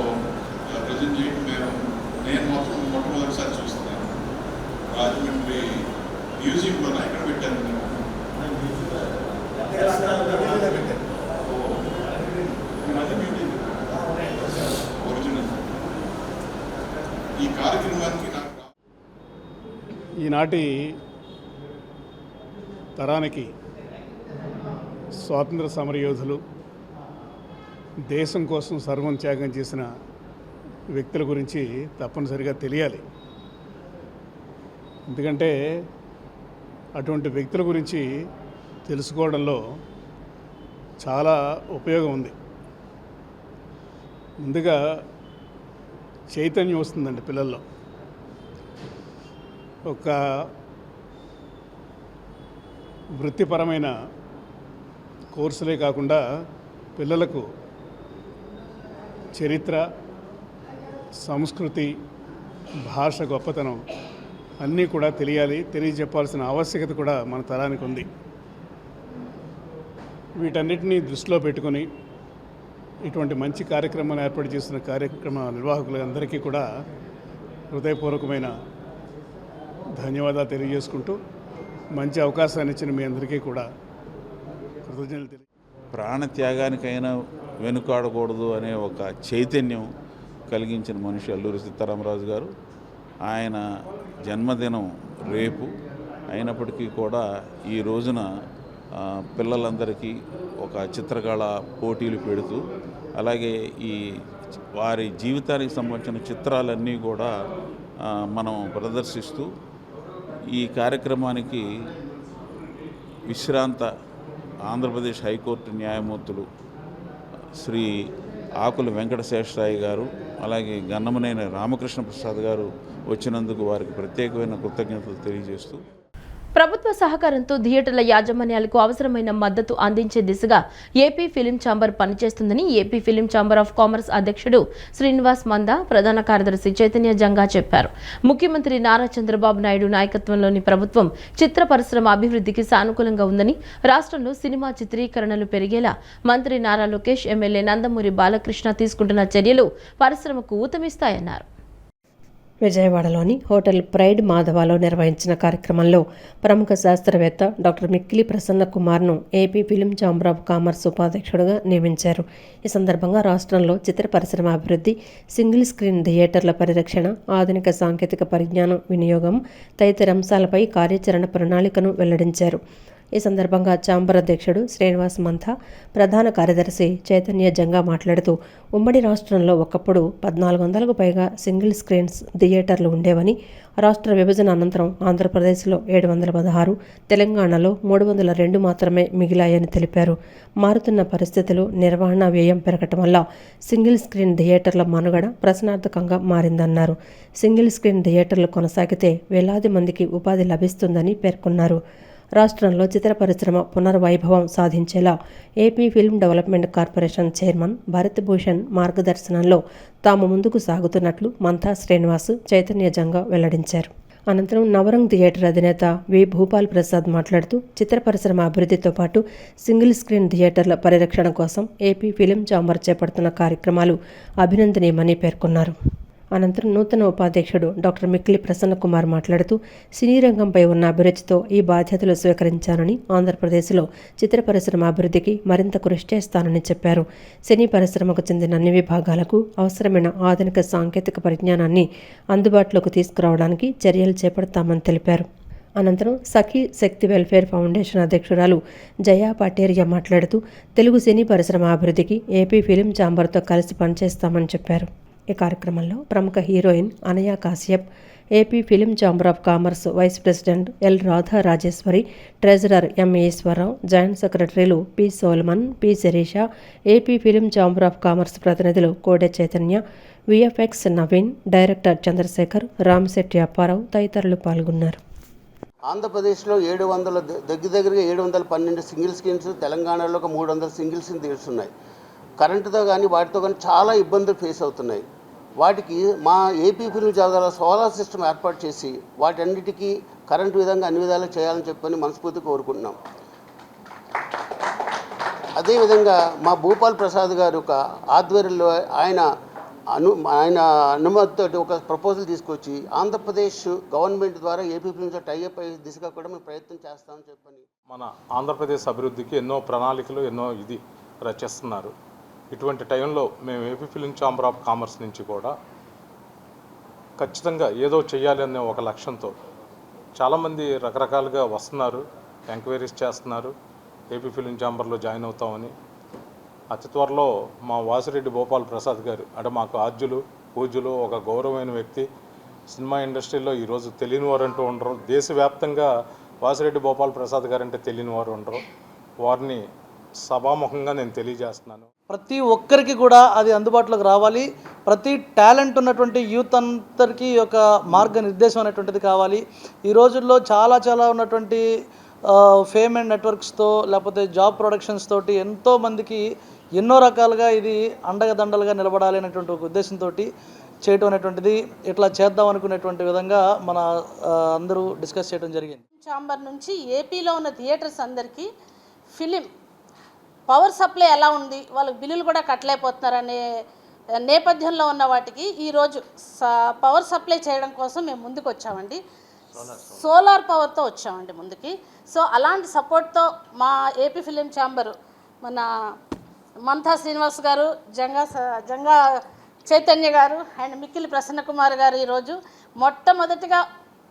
ప్రజెంట్ చేయడం నేను మాత్రం మొట్టమొదటిసారి చూస్తున్నాను. రాజమండ్రి మ్యూజియంలో ఎక్కడ పెట్టాను నేను ఒరిజినల్. ఈ కార్యక్రమానికి నాకు ఈనాటి తరానికి స్వాతంత్ర సమరయోధులు, దేశం కోసం సర్వం త్యాగం చేసిన వ్యక్తుల గురించి తప్పనిసరిగా తెలియాలి. ఎందుకంటే అటువంటి వ్యక్తుల గురించి తెలుసుకోవడంలో చాలా ఉపయోగం ఉంది. ముందుగా చైతన్యం వస్తుందండి పిల్లల్లో. ఒక వృత్తిపరమైన కోర్సులే కాకుండా పిల్లలకు చరిత్ర, సంస్కృతి, భాష గొప్పతనం అన్నీ కూడా తెలియజెప్పాల్సిన ఆవశ్యకత కూడా మన తరానికి ఉంది. వీటన్నిటినీ దృష్టిలో పెట్టుకొని ఇటువంటి మంచి కార్యక్రమాన్ని ఏర్పాటు చేస్తున్న కార్యక్రమ నిర్వాహకులందరికీ కూడా హృదయపూర్వకమైన ధన్యవాదాలు తెలియజేసుకుంటూ, మంచి అవకాశాన్ని ఇచ్చిన మీ అందరికీ కూడా కృతజ్ఞతలు. ప్రాణత్యాగానికైనా వెనుకాడకూడదు అనే ఒక చైతన్యం కలిగించిన మనిషి అల్లూరి సీతారామరాజు గారు. ఆయన జన్మదినం రేపు అయినప్పటికీ కూడా ఈ రోజున పిల్లలందరికీ ఒక చిత్రకళ పోటీలు పెడుతూ అలాగే ఈ వారి జీవితానికి సంబంధించిన చిత్రాలన్నీ కూడా మనం ప్రదర్శిస్తూ ఈ కార్యక్రమానికి విశ్రాంత ఆంధ్రప్రదేశ్ హైకోర్టు న్యాయమూర్తులు శ్రీ ఆకుల వెంకటశేషరాయ గారు అలాగే గన్నమనేని రామకృష్ణ ప్రసాద్ గారు వచ్చినందుకు వారికి ప్రత్యేకమైన కృతజ్ఞతలు తెలియజేస్తూ ప్రభుత్వ సహకారంతో థియేటర్ల యాజమాన్యాలకు అవసరమైన మద్దతు అందించే దిశగా ఏపీ ఫిలిం ఛాంబర్ పనిచేస్తుందని AP film chamber of commerce అధ్యక్షుడు శ్రీనివాస్ మంద, ప్రధాన కార్యదర్శి చైతన్య జంగా చెప్పారు. ముఖ్యమంత్రి నారా చంద్రబాబు నాయుడు నాయకత్వంలోని ప్రభుత్వం చిత్ర పరిశ్రమ అభివృద్ధికి సానుకూలంగా ఉందని, రాష్ట్రంలో సినిమా చిత్రీకరణలు పెరిగేలా మంత్రి నారా లోకేష్, ఎమ్మెల్యే నందమూరి బాలకృష్ణ తీసుకుంటున్న చర్యలు పరిశ్రమకు ఊతమిస్తాయన్నారు. విజయవాడలోని హోటల్ ప్రైడ్ మాధవాలో నిర్వహించిన కార్యక్రమంలో ప్రముఖ శాస్త్రవేత్త డాక్టర్ మిక్కిలి ప్రసన్న కుమార్ను AP film chamber of commerce ఉపాధ్యక్షుడిగా నియమించారు. ఈ సందర్భంగా రాష్ట్రంలో చిత్ర పరిశ్రమ అభివృద్ధి, సింగిల్ స్క్రీన్ థియేటర్ల పరిరక్షణ, ఆధునిక సాంకేతిక పరిజ్ఞానం వినియోగం తదితర అంశాలపై కార్యాచరణ ప్రణాళికను వెల్లడించారు. ఈ సందర్భంగా ఛాంబర్ అధ్యక్షుడు శ్రీనివాస్ మంథా, ప్రధాన కార్యదర్శి చైతన్య జంగా మాట్లాడుతూ ఉమ్మడి రాష్ట్రంలో ఒకప్పుడు 1400కు పైగా సింగిల్ స్క్రీన్స్ థియేటర్లు ఉండేవని, రాష్ట్ర విభజన అనంతరం ఆంధ్రప్రదేశ్లో 716, తెలంగాణలో 302 మాత్రమే మిగిలాయని తెలిపారు. మారుతున్న పరిస్థితులు, నిర్వహణ వ్యయం పెరగటం వల్ల సింగిల్ స్క్రీన్ థియేటర్ల మనుగడ ప్రశ్నార్థకంగా మారిందన్నారు. సింగిల్ స్క్రీన్ థియేటర్లు కొనసాగితే వేలాది మందికి ఉపాధి లభిస్తుందని పేర్కొన్నారు. రాష్ట్రంలో చిత్ర పరిశ్రమ పునర్వైభవం సాధించేలా AP film development corporation chairman Bharat Bhushan మార్గదర్శనంలో తాము ముందుకు సాగుతున్నట్లు మంథా శ్రీనివాస్, చైతన్య జంగా వెల్లడించారు. అనంతరం నవరంగ్ థియేటర్ అధినేత వి భూపాల్ ప్రసాద్ మాట్లాడుతూ చిత్ర పరిశ్రమ అభివృద్ధితో పాటు సింగిల్ స్క్రీన్ థియేటర్ల పరిరక్షణ కోసం ఏపీ ఫిలిం ఛాంబర్ చేపడుతున్న కార్యక్రమాలు అభినందనీయమని పేర్కొన్నారు. అనంతరం నూతన ఉపాధ్యక్షుడు డాక్టర్ మిక్కిలి ప్రసన్న కుమార్ మాట్లాడుతూ సినీ రంగంపై ఉన్న అభిరుచితో ఈ బాధ్యతలు స్వీకరించానని, ఆంధ్రప్రదేశ్లో చిత్ర పరిశ్రమ అభివృద్ధికి మరింత కృషి చేస్తానని చెప్పారు. సినీ పరిశ్రమకు చెందిన అన్ని విభాగాలకు అవసరమైన ఆధునిక సాంకేతిక పరిజ్ఞానాన్ని అందుబాటులోకి తీసుకురావడానికి చర్యలు చేపడతామని తెలిపారు. అనంతరం సఖీ శక్తి వెల్ఫేర్ ఫౌండేషన్ అధ్యక్షురాలు జయా పటేరియా మాట్లాడుతూ తెలుగు సినీ పరిశ్రమ అభివృద్ధికి ఏపీ ఫిలిం ఛాంబర్తో కలిసి పనిచేస్తామని చెప్పారు. ఈ కార్యక్రమంలో ప్రముఖ heroine Anaya Kashyap, AP film chamber of commerce vice president L Radha Rajeshwari, treasurer M Eswararao, joint సెక్రటరీలు P Solomon, P Sirisha, AP film chamber of commerce ప్రతినిధులు కోడె చైతన్య, విఎఫ్ఎక్స్ నవీన్, డైరెక్టర్ చంద్రశేఖర్, రామశెట్టి అప్పారావు తదితరులు పాల్గొన్నారు. ఆంధ్రప్రదేశ్లో 700 దగ్గరగా 712 సింగిల్ స్క్రీన్స్, తెలంగాణలో ఒక 300 సింగిల్ స్క్రీన్ థియేటర్స్ ఉన్నాయి. కరెంటుతో కానీ వాటితో కానీ చాలా ఇబ్బందులు ఫేస్ అవుతున్నాయి. వాటికి మా AP film chamber solar system ఏర్పాటు చేసి వాటన్నిటికీ కరెంటు విధంగా అన్ని విధాలు చేయాలని చెప్పని మనస్ఫూర్తి కోరుకుంటున్నాం. అదేవిధంగా మా భూపాల్ ప్రసాద్ గారు ఒక ఆధ్వర్యంలో ఆయన అనుమతితో ఒక ప్రపోజల్ తీసుకొచ్చి ఆంధ్రప్రదేశ్ గవర్నమెంట్ ద్వారా ఏపీ ఫిల్మ్తో టైఅప్ అయ్యే దిశగా కూడా మేము ప్రయత్నం చేస్తామని చెప్పని మన ఆంధ్రప్రదేశ్ అభివృద్ధికి ఎన్నో ప్రణాళికలు రచిస్తున్నారు. ఇటువంటి టైంలో మేము AP film chamber of commerce నుంచి కూడా ఖచ్చితంగా ఏదో చేయాలి అనే ఒక లక్ష్యంతో చాలామంది రకరకాలుగా వస్తున్నారు, ఎంక్వైరీస్ చేస్తున్నారు, ఏపీ ఫిలిం ఛాంబర్లో జాయిన్ అవుతామని. అతి త్వరలో మా వాసిరెడ్డి భూపాల్ ప్రసాద్ గారు అంటే మాకు ఆద్యులు పూజ్యులు, ఒక గౌరవమైన వ్యక్తి, సినిమా ఇండస్ట్రీలో ఈరోజు తెలియని వారు అంటూ ఉండరు. దేశవ్యాప్తంగా వాసిరెడ్డి భూపాల్ ప్రసాద్ గారు అంటే తెలియని వారు ఉండరు. వారిని సభాముఖంగా నేను తెలియజేస్తున్నాను. ప్రతి ఒక్కరికి కూడా అది అందుబాటులోకి రావాలి. ప్రతి టాలెంట్ ఉన్నటువంటి యూత్ అందరికీ ఒక మార్గనిర్దేశం అనేటువంటిది కావాలి. ఈ రోజుల్లో చాలా ఉన్నటువంటి ఫేమ్ అండ్ నెట్వర్క్స్తో లేకపోతే జాబ్ ప్రొడక్షన్స్ తోటి ఎంతోమందికి ఎన్నో రకాలుగా ఇది అండగదండలుగా నిలబడాలి అనేటువంటి ఒక ఉద్దేశంతో చేయటం అనేటువంటిది ఇట్లా చేద్దాం అనుకునేటువంటి విధంగా మన అందరూ డిస్కస్ చేయడం జరిగింది. ఛాంబర్ నుంచి ఏపీలో ఉన్న థియేటర్స్ అందరికీ ఫిలిం పవర్ సప్లై ఎలా ఉంది, వాళ్ళకి బిల్లులు కూడా కట్టలేకపోతున్నారనే నేపథ్యంలో ఉన్న వాటికి ఈరోజు పవర్ సప్లై చేయడం కోసం మేము ముందుకు వచ్చామండి. సోలార్ పవర్తో వచ్చామండి ముందుకి. సో అలాంటి సపోర్ట్తో మా ఏపీ ఫిలిం ఛాంబర్ మన మంథా శ్రీనివాస్ గారు, జంగా చైతన్య గారు అండ్ మిక్కిలి ప్రసన్న కుమార్ గారు ఈరోజు మొట్టమొదటిగా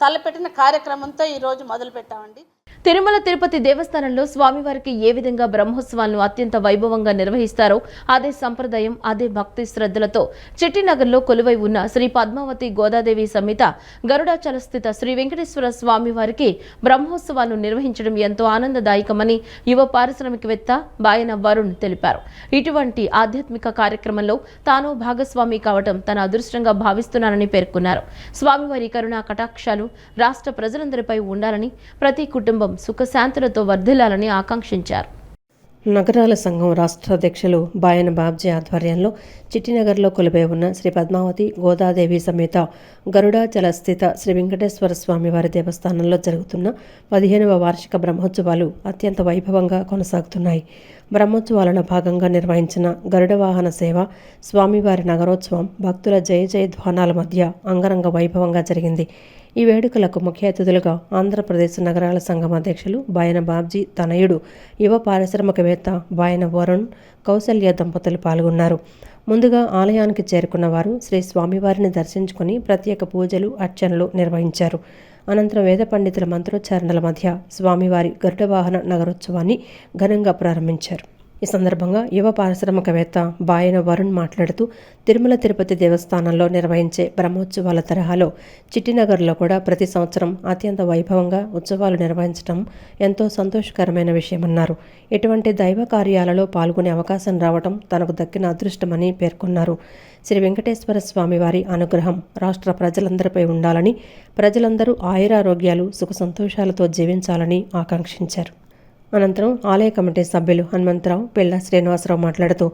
తలపెట్టిన కార్యక్రమంతో ఈరోజు మొదలుపెట్టామండి. తిరుమల తిరుపతి దేవస్థానంలో స్వామివారికి ఏ విధంగా బ్రహ్మోత్సవాలను అత్యంత వైభవంగా నిర్వహిస్తారో అదే సంప్రదాయం, అదే భక్తి శ్రద్ధలతో చిట్టినగర్లో కొలువై ఉన్న శ్రీ పద్మావతి గోదాదేవి సమేత గరుడాచల స్థిత శ్రీ వెంకటేశ్వర స్వామివారికి బ్రహ్మోత్సవాలను నిర్వహించడం ఎంతో ఆనందదాయకమని యువ పారిశ్రామికవేత్త బాయన వరుణ్ తెలిపారు. ఇటువంటి ఆధ్యాత్మిక కార్యక్రమంలో తాను భాగస్వామి కావటం తన అదృష్టంగా భావిస్తున్నానని పేర్కొన్నారు. స్వామివారి కరుణా కటాక్షాలు రాష్ట్ర ప్రజలందరిపై ఉండాలని, ప్రతి కుటుంబం సుఖశాంతులతో వర్ధిల్లాలని ఆకాంక్షించారు. నగరాల సంఘం రాష్ట్ర అధ్యక్షులు బాయన బాబ్జీ ఆధ్వర్యంలో చిట్టినగర్లో కొలువై ఉన్న శ్రీ పద్మావతి గోదాదేవి సమేత గరుడాచల స్థిత శ్రీ వెంకటేశ్వర స్వామివారి దేవస్థానంలో జరుగుతున్న 15వ వార్షిక బ్రహ్మోత్సవాలు అత్యంత వైభవంగా కొనసాగుతున్నాయి. బ్రహ్మోత్సవాలలో భాగంగా నిర్వహించిన గరుడ వాహన సేవ, స్వామివారి నగరోత్సవం భక్తుల జయ జయ ధ్వానాల మధ్య అంగరంగ వైభవంగా జరిగింది. ఈ వేడుకలకు ముఖ్య అతిథులుగా ఆంధ్రప్రదేశ్ నగరాల సంఘం అధ్యక్షులు బాయన బాబ్జీ తనయుడు యువ పారిశ్రామికవేత్త బాయన వరుణ్, కౌసల్య దంపతులు పాల్గొన్నారు. ముందుగా ఆలయానికి చేరుకున్న వారు శ్రీ స్వామివారిని దర్శించుకుని ప్రత్యేక పూజలు, అర్చనలు నిర్వహించారు. అనంతరం వేద పండితుల మంత్రోచ్చారణల మధ్య స్వామివారి గరుడ వాహన నగరోత్సవాన్ని ఘనంగా ప్రారంభించారు. ఈ సందర్భంగా యువ పారిశ్రామికవేత్త బాయన వరుణ్ మాట్లాడుతూ తిరుమల తిరుపతి దేవస్థానంలో నిర్వహించే బ్రహ్మోత్సవాల తరహాలో చిట్టినగర్లో కూడా ప్రతి సంవత్సరం అత్యంత వైభవంగా ఉత్సవాలు నిర్వహించడం ఎంతో సంతోషకరమైన విషయమన్నారు. ఇటువంటి దైవ కార్యాలలో పాల్గొనే అవకాశం రావడం తనకు దక్కిన అదృష్టమని పేర్కొన్నారు. శ్రీ వెంకటేశ్వర స్వామివారి అనుగ్రహం రాష్ట్ర ప్రజలందరిపై ఉండాలని, ప్రజలందరూ ఆయురారోగ్యాలు సుఖ సంతోషాలతో జీవించాలని ఆకాంక్షించారు. అనంతరం ఆలయ కమిటీ సభ్యులు హనుమంతరావు, పిళ్ళ శ్రీనివాసరావు మాట్లాడుతూ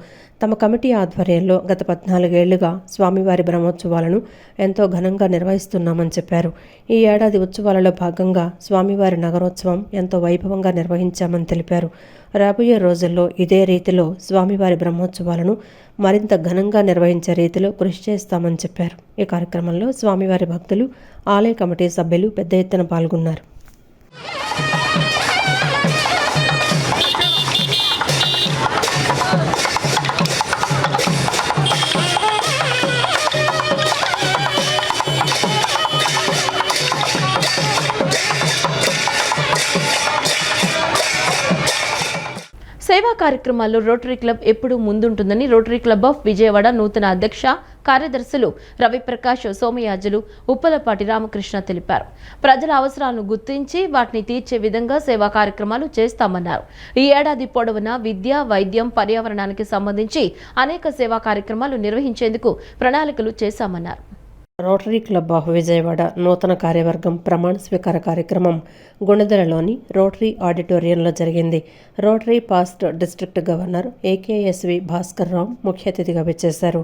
తమ కమిటీ ఆధ్వర్యంలో గత 14 ఏళ్లుగా స్వామివారి బ్రహ్మోత్సవాలను ఎంతో ఘనంగా నిర్వహిస్తున్నామని చెప్పారు. ఈ ఏడాది ఉత్సవాలలో భాగంగా స్వామివారి నగరోత్సవం ఎంతో వైభవంగా నిర్వహించామని తెలిపారు. రాబోయే రోజుల్లో ఇదే రీతిలో స్వామివారి బ్రహ్మోత్సవాలను మరింత ఘనంగా నిర్వహించే రీతిలో కృషి చేస్తామని చెప్పారు. ఈ కార్యక్రమంలో స్వామివారి భక్తులు, ఆలయ కమిటీ సభ్యులు పెద్ద ఎత్తున పాల్గొన్నారు. సేవా కార్యక్రమాల్లో రోటరీ క్లబ్ ఎప్పుడూ ముందుంటుందని రోటరీ క్లబ్ ఆఫ్ విజయవాడ నూతన అధ్యక్ష కార్యదర్శులు రవిప్రకాష్, సోమయాజులు, ఉప్పలపాటి రామకృష్ణ తెలిపారు. ప్రజల అవసరాలను గుర్తించి వాటిని తీర్చే విధంగా సేవా కార్యక్రమాలు చేస్తామన్నారు. ఈ ఏడాది పొడవునా విద్య, వైద్యం, పర్యావరణానికి సంబంధించి అనేక సేవా కార్యక్రమాలు నిర్వహించేందుకు ప్రణాళికలు చేశామన్నారు. రోటరీ క్లబ్ ఆఫ్ విజయవాడ నూతన కార్యవర్గం ప్రమాణ స్వీకార కార్యక్రమం గుణదలలోని రోటరీ ఆడిటోరియంలో జరిగింది. Rotary past district governor AKSV Bhaskar Rao ముఖ్య అతిథిగా విచ్చేశారు.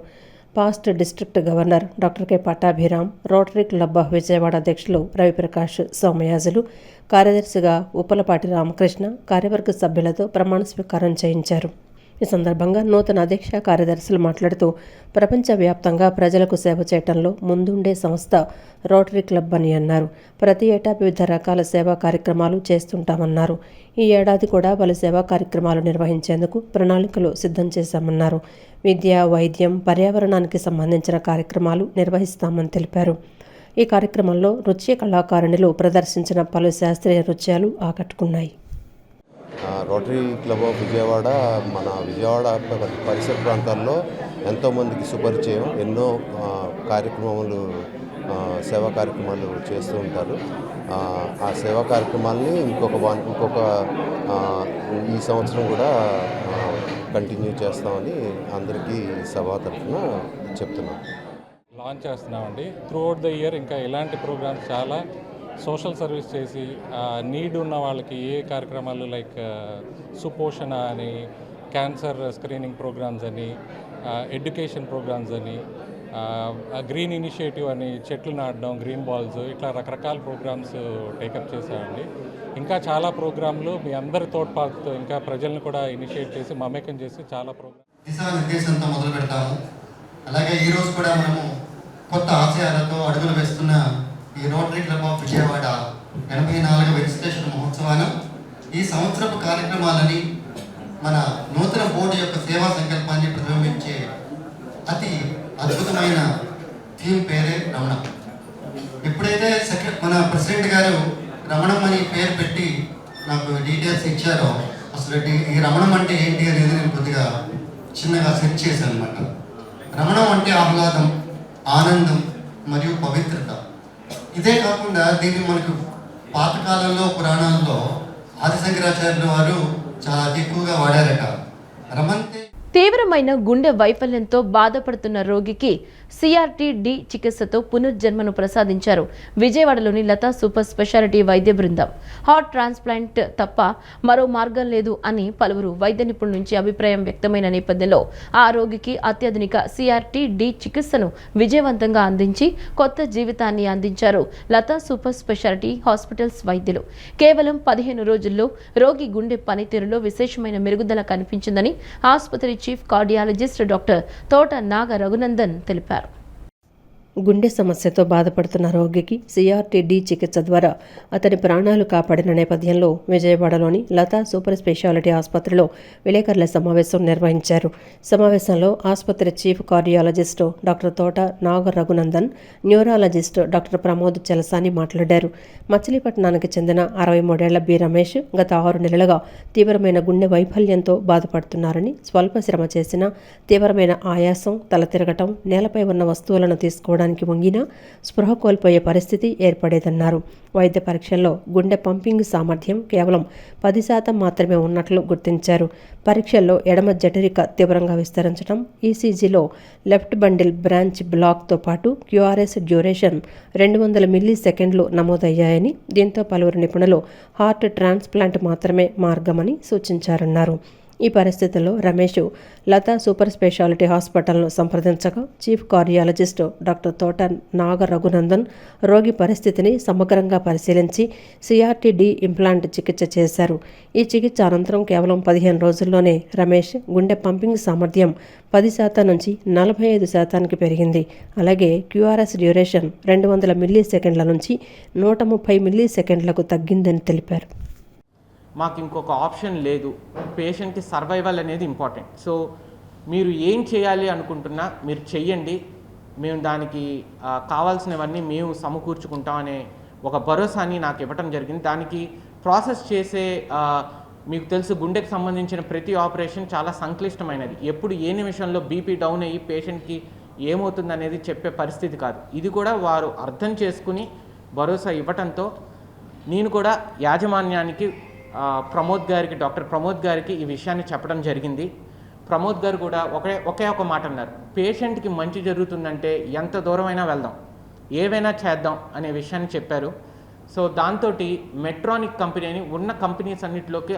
Past district governor doctor K Pattabhiram, rotary club of Vijayawada అధ్యక్షులు రవిప్రకాష్, సోమయాజులు, కార్యదర్శిగా ఉప్పలపాటి రామకృష్ణ కార్యవర్గ సభ్యులతో ప్రమాణ స్వీకారం చేయించారు. ఈ సందర్భంగా నూతన అధ్యక్ష కార్యదర్శులు మాట్లాడుతూ ప్రపంచవ్యాప్తంగా ప్రజలకు సేవ చేయడంలో ముందుండే సంస్థ రోటరీ క్లబ్ అని అన్నారు. ప్రతి ఏటా వివిధ రకాల సేవా కార్యక్రమాలు చేస్తుంటామన్నారు. ఈ ఏడాది కూడా పలు సేవా కార్యక్రమాలు నిర్వహించేందుకు ప్రణాళికలు సిద్ధం చేశామన్నారు. విద్య, వైద్యం, పర్యావరణానికి సంబంధించిన కార్యక్రమాలు నిర్వహిస్తామని తెలిపారు. ఈ కార్యక్రమంలో నృత్య కళాకారుణులు ప్రదర్శించిన పలు శాస్త్రీయ నృత్యాలు ఆకట్టుకున్నాయి. రోటరీ క్లబ్ ఆఫ్ విజయవాడ మన విజయవాడ పరిసర ప్రాంతాల్లో ఎంతోమందికి సుపరిచయం. ఎన్నో కార్యక్రమాలు, సేవా కార్యక్రమాలు చేస్తూ ఉంటారు. ఆ సేవా కార్యక్రమాలని ఇంకొక ఈ సంవత్సరం కూడా కంటిన్యూ చేస్తామని అందరికీ సభా తరఫున చెప్తున్నాం. లాంచ్ చేస్తున్నామండి. త్రూ అవుట్ ద ఇయర్ ఇంకా ఇలాంటి ప్రోగ్రామ్స్ చాలా సోషల్ సర్వీస్ చేసి నీడ్ ఉన్న వాళ్ళకి ఏ కార్యక్రమాలు లైక్ సుపోషణ అని, క్యాన్సర్ స్క్రీనింగ్ ప్రోగ్రామ్స్ అని, ఎడ్యుకేషన్ ప్రోగ్రామ్స్ అని, గ్రీన్ ఇనిషియేటివ్ అని, చెట్లు నాటడం, గ్రీన్ బాల్స్, ఇట్లా రకరకాల ప్రోగ్రామ్స్ టేకప్ చేశామండి. ఇంకా చాలా ప్రోగ్రాంలు మీ అందరి తోడ్పాటుతో ఇంకా ప్రజలను కూడా ఇనిషియేట్ చేసి మమేకం చేసి చాలా దిశానిర్దేశంతో మొదలు పెడతాము. అలాగే ఈరోజు కూడా మనము కొత్త ఆశయాలతో అడుగులు వేస్తున్న ఈ రోటరీ క్లబ్ ఆఫ్ విజయవాడ 84వ రిజిస్ట్రేషన్ మహోత్సవాన ఈ సంవత్సరపు కార్యక్రమాలని మన నూతన బోర్డు యొక్క సేవా సంకల్పాన్ని ప్రతిబింబించే అతి అద్భుతమైన థీమ్ పేరే రమణ. ఎప్పుడైతే మన ప్రెసిడెంట్ గారు రమణం అని పేరు పెట్టి నాకు డీటెయిల్స్ ఇచ్చారో అసలు ఈ రమణం అంటే ఏంటి అనేది నేను కొద్దిగా చిన్నగా సెర్చ్ చేశాను అనమాట. రమణం అంటే ఆహ్లాదం, ఆనందం మరియు పవిత్రత. ఇదే కాకుండా దీన్ని మనకు పాతకాలంలో పురాణాల్లో ఆదిశంకరాచార్యుల వారు చాలా ఎక్కువగా వాడారట. రమంతే తీవ్రమైన గుండె వైఫల్యంతో బాధపడుతున్న రోగికి సిఆర్టీ-డి చికిత్సతో పునర్జన్మను ప్రసాదించారు విజయవాడలోని లతా సూపర్ స్పెషాలిటీ వైద్య బృందం. హార్ట్ ట్రాన్స్ప్లాంట్ తప్ప మరో మార్గం లేదు అని పలువురు వైద్య నిపుణుల నుంచి అభిప్రాయం వ్యక్తమైన నేపథ్యంలో ఆ రోగికి అత్యాధునిక సిఆర్టీ-డి చికిత్సను విజయవంతంగా అందించి కొత్త జీవితాన్ని అందించారు లతా సూపర్ స్పెషాలిటీ హాస్పిటల్స్ వైద్యులు. కేవలం 15 రోజుల్లో రోగి గుండె పనితీరులో విశేషమైన మెరుగుదల కనిపించిందని ఆసుపత్రి chief cardiologist doctor Thota Naga Raghunandan తెలిపారు. గుండె సమస్యతో బాధపడుతున్న రోగికి సిఆర్టీ-డి చికిత్స ద్వారా అతని ప్రాణాలు కాపాడిన నేపథ్యంలో విజయవాడలోని లతా సూపర్ స్పెషాలిటీ ఆసుపత్రిలో విలేకరుల సమావేశం నిర్వహించారు. సమావేశంలో ఆసుపత్రి chief cardiologist doctor Thota Naga Raghunandan, neurologist doctor Pramod Chelasani మాట్లాడారు. మచిలీపట్నానికి చెందిన 63 ఏళ్ల బి రమేష్ గత 6 నెలలుగా తీవ్రమైన గుండె వైఫల్యంతో బాధపడుతున్నారని, స్వల్ప శ్రమ చేసినా తీవ్రమైన ఆయాసం, తల తిరగటం, నేలపై ఉన్న వస్తువులను తీసుకోవడానికి వంగినా స్పృహ కోల్పోయే పరిస్థితి ఏర్పడేదన్నారు. వైద్య పరీక్షల్లో గుండె పంపింగ్ సామర్థ్యం కేవలం 10% మాత్రమే ఉన్నట్లు గుర్తించారు. పరీక్షల్లో ఎడమ జఠరిక తీవ్రంగా విస్తరించడం, ఈసీజీలో లెఫ్ట్ బండిల్ బ్రాంచ్ బ్లాక్తో పాటు క్యూఆర్ఎస్ డ్యూరేషన్ 200 మిల్లీ సెకండ్లు నమోదయ్యాయని, దీంతో పలువురు నిపుణులు హార్ట్ ట్రాన్స్ప్లాంట్ మాత్రమే మార్గమని సూచించారన్నారు. ఈ పరిస్థితుల్లో రమేష్ లతా సూపర్ స్పెషాలిటీ హాస్పిటల్ను సంప్రదించగా chief cardiologist doctor Thota Naga Raghunandan రోగి పరిస్థితిని సమగ్రంగా పరిశీలించి సిఆర్టీ-డి ఇంప్లాంట్ చికిత్స చేశారు. ఈ చికిత్స అనంతరం కేవలం 15 రోజుల్లోనే రమేష్ గుండె పంపింగ్ సామర్థ్యం 10% నుంచి 45%కి పెరిగింది. అలాగే క్యూఆర్ఎస్ డ్యూరేషన్ 200 మిల్లీ సెకండ్ల నుంచి 130 మిల్లీ సెకండ్లకు తగ్గిందని తెలిపారు. మాకు ఇంకొక ఆప్షన్ లేదు. పేషెంట్కి సర్వైవల్ అనేది ఇంపార్టెంట్. సో మీరు ఏం చేయాలి అనుకుంటున్నా మీరు చెయ్యండి, మేము దానికి కావాల్సినవన్నీ మేము సమకూర్చుకుంటాం అనే ఒక భరోసాని నాకు ఇవ్వటం జరిగింది. దానికి ప్రాసెస్ చేసే మీకు తెలుసు గుండెకి సంబంధించిన ప్రతి ఆపరేషన్ చాలా సంక్లిష్టమైనది. ఎప్పుడు ఏ నిమిషంలో బీపీ డౌన్ అయ్యి పేషెంట్కి ఏమవుతుందనేది చెప్పే పరిస్థితి కాదు. ఇది కూడా వారు అర్థం చేసుకుని భరోసా ఇవ్వటంతో నేను కూడా యాజమాన్యానికి ప్రమోద్ గారికి, డాక్టర్ ప్రమోద్ గారికి ఈ విషయాన్ని చెప్పడం జరిగింది. ప్రమోద్ గారు కూడా ఒకే ఒక మాట అన్నారు, పేషెంట్కి మంచి జరుగుతుందంటే ఎంత దూరమైనా వెళ్దాం, ఏవైనా చేద్దాం అనే విషయాన్ని చెప్పారు. సో దాంతో మెట్రానిక్ కంపెనీ అని ఉన్న కంపెనీస్ అన్నింటిలోకి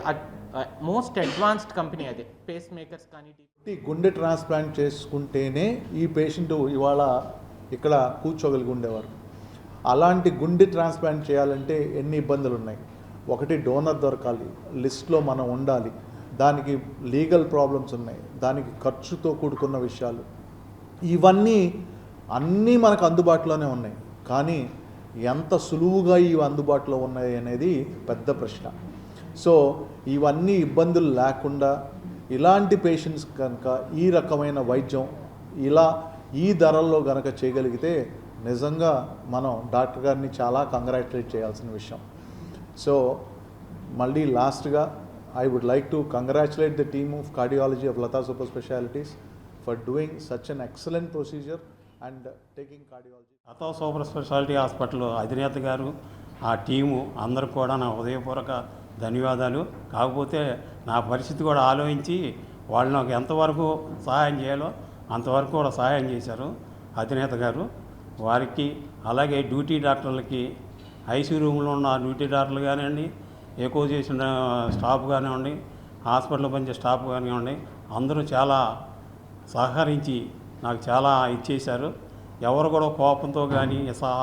మోస్ట్ అడ్వాన్స్డ్ కంపెనీ అదే. పేస్ మేకర్స్ కానీ గుండె ట్రాన్స్ప్లాంట్ చేసుకుంటేనే ఈ పేషెంట్ ఇవాళ ఇక్కడ కూర్చోగలిగి ఉండేవారు. అలాంటి గుండె ట్రాన్స్ప్లాంట్ చేయాలంటే ఎన్ని ఇబ్బందులు ఉన్నాయి. ఒకటి, డోనర్ దొరకాలి, లిస్ట్లో మనం ఉండాలి, దానికి లీగల్ ప్రాబ్లమ్స్ ఉన్నాయి, దానికి ఖర్చుతో కూడుకున్న విషయాలు, ఇవన్నీ అన్నీ మనకు అందుబాటులోనే ఉన్నాయి. కానీ ఎంత సులువుగా ఇవి అందుబాటులో ఉన్నాయి అనేది పెద్ద ప్రశ్న. సో ఇవన్నీ ఇబ్బందులు లేకుండా ఇలాంటి పేషెంట్స్ కనుక ఈ రకమైన వైద్యం ఇలా ఈ ధరల్లో కనుక చేయగలిగితే నిజంగా మనం డాక్టర్ గారిని చాలా కంగ్రాచులేట్ చేయాల్సిన విషయం. సో మళ్ళీ లాస్ట్గా I would like to congratulate the team of cardiology of Lata Super Specialities for doing such an excellent procedure and taking cardiology. Latha super speciality hospital అధినేత గారు, ఆ టీము అందరూ కూడా నా హృదయపూర్వక ధన్యవాదాలు. కాకపోతే నా పరిస్థితి కూడా ఆలోచించి వాళ్ళు నాకు ఎంతవరకు సహాయం చేయాలో అంతవరకు కూడా సహాయం చేశారు అధినేత గారు. వారికి అలాగే డ్యూటీ డాక్టర్లకి, ఐసీ రూమ్లో ఉన్న డ్యూటీ డాక్టర్లు కానివ్వండి, ఎక్కువ చేసిన స్టాఫ్ కానివ్వండి, హాస్పిటల్లో పనిచేసే స్టాఫ్ కానివ్వండి, అందరూ చాలా సహకరించి నాకు చాలా ఇచ్చేశారు. ఎవరు కూడా కోపంతో కానీ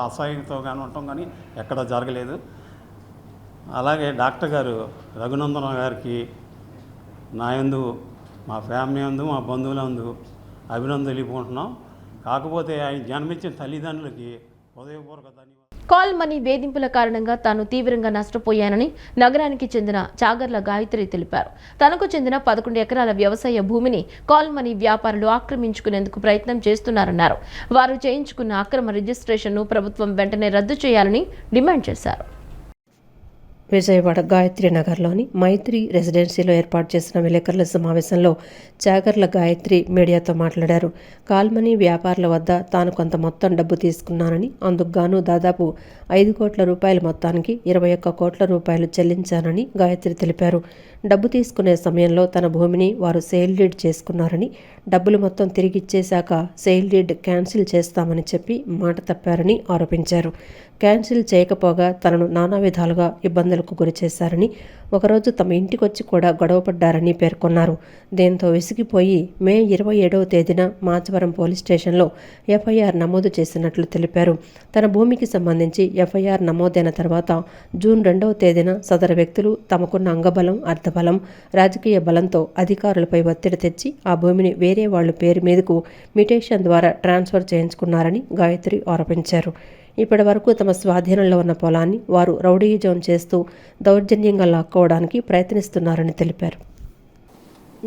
అసహ్యంతో కానీ ఉండటం కానీ ఎక్కడ జరగలేదు. అలాగే డాక్టర్ గారు రఘునందన గారికి నా యందు, మా ఫ్యామిలీ యందు, మా బంధువుల యందు అభినందనలు తెలుపుకుంటున్నాం. కాకపోతే ఆయన జన్మించిన తల్లిదండ్రులకి హృదయపూర్వక ధన్యవాదాలు. కాల్ మనీ వేధింపుల కారణంగా తాను తీవ్రంగా నష్టపోయానని నగరానికి చెందిన చాగర్ల గాయత్రి తెలిపారు. తనకు చెందిన 11 ఎకరాల వ్యవసాయ భూమిని కాల్ మనీ వ్యాపారులు ఆక్రమించుకునేందుకు ప్రయత్నం చేస్తున్నారన్నారు. వారు చేయించుకున్న అక్రమ రిజిస్ట్రేషన్ను ప్రభుత్వం వెంటనే రద్దు చేయాలని డిమాండ్ చేశారు. విజయవాడ గాయత్రి నగర్లోని మైత్రి రెసిడెన్సీలో ఏర్పాటు చేసిన విలేకరుల సమావేశంలో చాగర్ల గాయత్రి మీడియాతో మాట్లాడారు. కాల్మనీ వ్యాపారుల వద్ద తాను కొంత మొత్తం డబ్బు తీసుకున్నానని, అందుకు గాను దాదాపు 5 కోట్ల రూపాయల మొత్తానికి 21 కోట్ల రూపాయలు చెల్లించానని గాయత్రి తెలిపారు. డబ్బు తీసుకునే సమయంలో తన భూమిని వారు సేల్ డీడ్ చేసుకున్నారని, డబ్బులు మొత్తం తిరిగిచ్చేశాక సేల్ డీడ్ క్యాన్సిల్ చేస్తామని చెప్పి మాట తప్పారని ఆరోపించారు. క్యాన్సిల్ చేయకపోగా తనను నానా విధాలుగా ఇబ్బందులకు గురిచేశారని, ఒకరోజు తమ ఇంటికొచ్చి కూడా గొడవపడ్డారని పేర్కొన్నారు. దీంతో విసిగిపోయి మే 27వ తేదీన మాచవరం పోలీస్ స్టేషన్లో ఎఫ్ఐఆర్ నమోదు చేసినట్లు తెలిపారు. తన భూమికి సంబంధించి ఎఫ్ఐఆర్ నమోదైన తర్వాత జూన్ 2వ తేదీన సదరు వ్యక్తులు తమకున్న అంగబలం, అర్థబలం, రాజకీయ బలంతో అధికారులపై ఒత్తిడి తెచ్చి ఆ భూమిని వేరే వాళ్ల పేరు మీదకు మ్యుటేషన్ ద్వారా ట్రాన్స్ఫర్ చేయించుకున్నారని గాయత్రి ఆరోపించారు. ఇప్పటి వరకు తమ స్వాధీనంలో ఉన్న పొలాన్ని వారు రౌడీయిజం చేస్తూ దౌర్జన్యంగా లాక్కోవడానికి ప్రయత్నిస్తున్నారని తెలిపారు.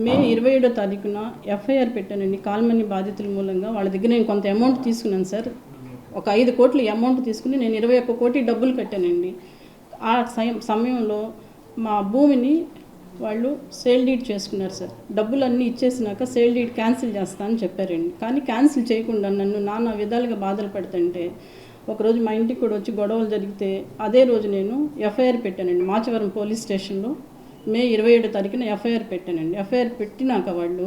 మే 27వ తారీఖున ఎఫ్ఐఆర్ పెట్టానండి. కాల్మనీ బాధితుల మూలంగా వాళ్ళ దగ్గర నేను కొంత అమౌంట్ తీసుకున్నాను సార్. ఒక 5 కోట్ల అమౌంట్ తీసుకుని నేను 21 కోటి డబ్బులు కట్టానండి. ఆ సమయంలో మా భూమిని వాళ్ళు సేల్ డీడ్ చేసుకున్నారు సార్. డబ్బులన్నీ ఇచ్చేసినాక సేల్ డీడ్ క్యాన్సిల్ చేస్తానని చెప్పారండి. కానీ క్యాన్సిల్ చేయకుండా నన్ను నానా విధాలుగా బాధలు పెడుతుంటే ఒకరోజు మా ఇంటికి కూడా వచ్చి గొడవలు జరిగితే అదే రోజు నేను ఎఫ్ఐఆర్ పెట్టానండి. మాచవరం పోలీస్ స్టేషన్లో మే 27వ తారీఖున ఎఫ్ఐఆర్ పెట్టానండి. ఎఫ్ఐఆర్ పెట్టినాక వాళ్ళు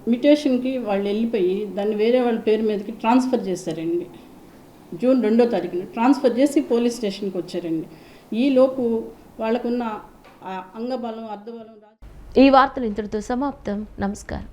మ్యుటేషన్కి వాళ్ళు వెళ్ళిపోయి దాన్ని వేరే వాళ్ళ పేరు మీదకి ట్రాన్స్ఫర్ చేశారండి. జూన్ 2వ తారీఖున ట్రాన్స్ఫర్ చేసి పోలీస్ స్టేషన్కి వచ్చారండి. ఈలోపు వాళ్ళకున్న అంగబలం, అర్ధబలం. ఈ వార్తలు ఇంతటితో సమాప్తం. నమస్కారం.